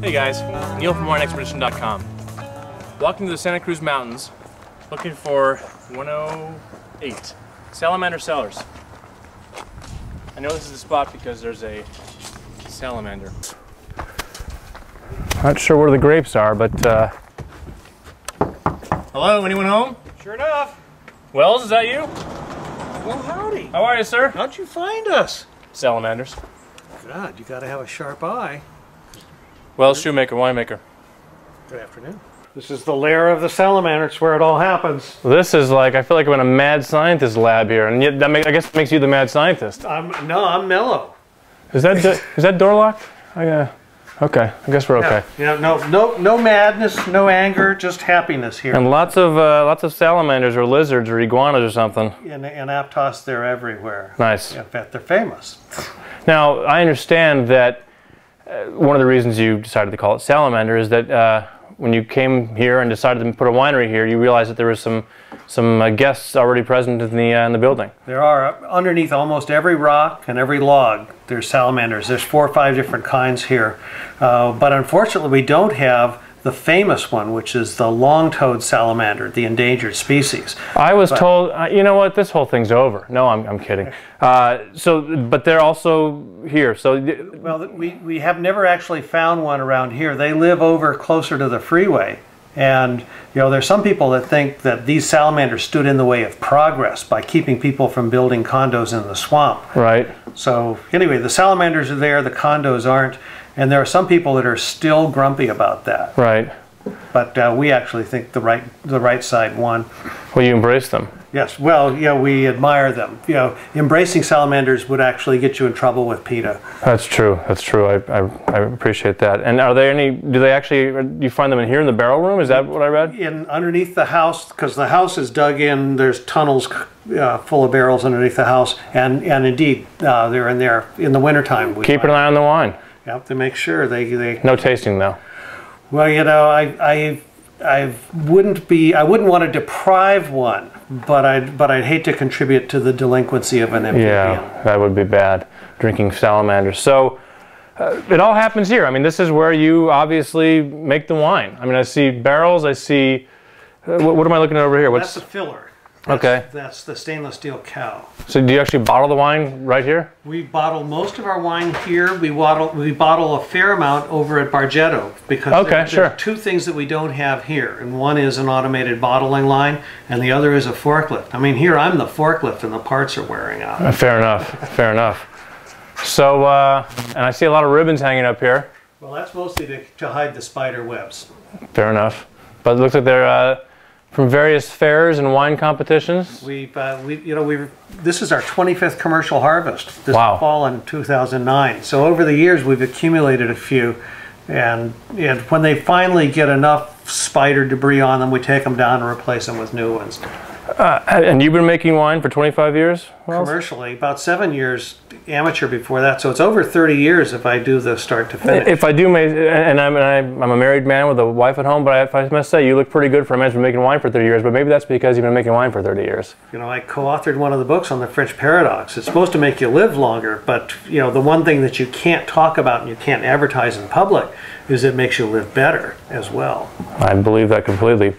Hey guys, Neil from wineexpedition.com. Walking to the Santa Cruz Mountains, looking for 108 Salamander Cellars. I know this is the spot because there's a salamander. Not sure where the grapes are, but hello, anyone home? Sure enough. Wells, is that you? Well, howdy. How are you, sir? How'd you find us? Salamanders. God, you gotta have a sharp eye. Wells, shoemaker, winemaker. Good afternoon. This is the lair of the salamander. It's where it all happens. This is like, I feel like I'm in a mad scientist lab here, and yet I guess it makes you the mad scientist. No, I'm mellow. Is that door locked? Okay, I guess we're okay. Yeah, no madness, no anger, just happiness here. And lots of salamanders or lizards or iguanas or something. In Aptos, they're everywhere. Nice. In fact, they're famous. Now, I understand that one of the reasons you decided to call it salamander is that when you came here and decided to put a winery here, you realized that there was some guests already present in the building. There are, underneath almost every rock and every log, there's salamanders. There's 4 or 5 different kinds here. But unfortunately, we don't have the famous one, which is the long-toed salamander, the endangered species. I was told, you know what, this whole thing's over. No, I'm kidding. But they're also here. So, well, we have never actually found one around here. They live over closer to the freeway. And, you know, there's some people that think that these salamanders stood in the way of progress by keeping people from building condos in the swamp. Right. So, anyway, the salamanders are there, the condos aren't. And there are some people that are still grumpy about that. Right. But we actually think the right side won. Well, you embrace them. Yes. Well, yeah, we admire them. You know, embracing salamanders would actually get you in trouble with PETA. That's true. That's true. I appreciate that. And are there any? Do you find them in here in the barrel room? Is that what I read? Underneath the house, because the house is dug in. There's tunnels full of barrels underneath the house, and indeed they're in there in the wintertime. Keep an eye on the wine. Yep, to make sure they. No tasting though. Well, you know, I wouldn't want to deprive one, but I'd hate to contribute to the delinquency of an empty bin. That would be bad, drinking salamanders. So it all happens here. I mean, this is where you obviously make the wine. I mean, I see barrels, I see, what am I looking at over here? That's a filler. That's the stainless steel cow. So do you actually bottle the wine right here? We bottle most of our wine here. We bottle a fair amount over at Bargetto because there are 2 things that we don't have here. And one is an automated bottling line and the other is a forklift. I mean, here I'm the forklift and the parts are wearing out. Fair enough. Fair enough. So, and I see a lot of ribbons hanging up here. Well, that's mostly to hide the spider webs. Fair enough. But it looks like they're from various fairs and wine competitions. This is our 25th commercial harvest this fall in 2009. So over the years we've accumulated a few, and when they finally get enough spider debris on them, we take them down and replace them with new ones. And you've been making wine for 25 years? Commercially, about 7 years amateur before that. So it's over 30 years if I do the start to finish. If I do, and I'm a married man with a wife at home, but I must say you look pretty good for a man who's been making wine for 30 years, but maybe that's because you've been making wine for 30 years. You know, I co-authored one of the books on the French paradox. It's supposed to make you live longer, but you know, the one thing that you can't talk about and you can't advertise in public is it makes you live better as well. I believe that completely.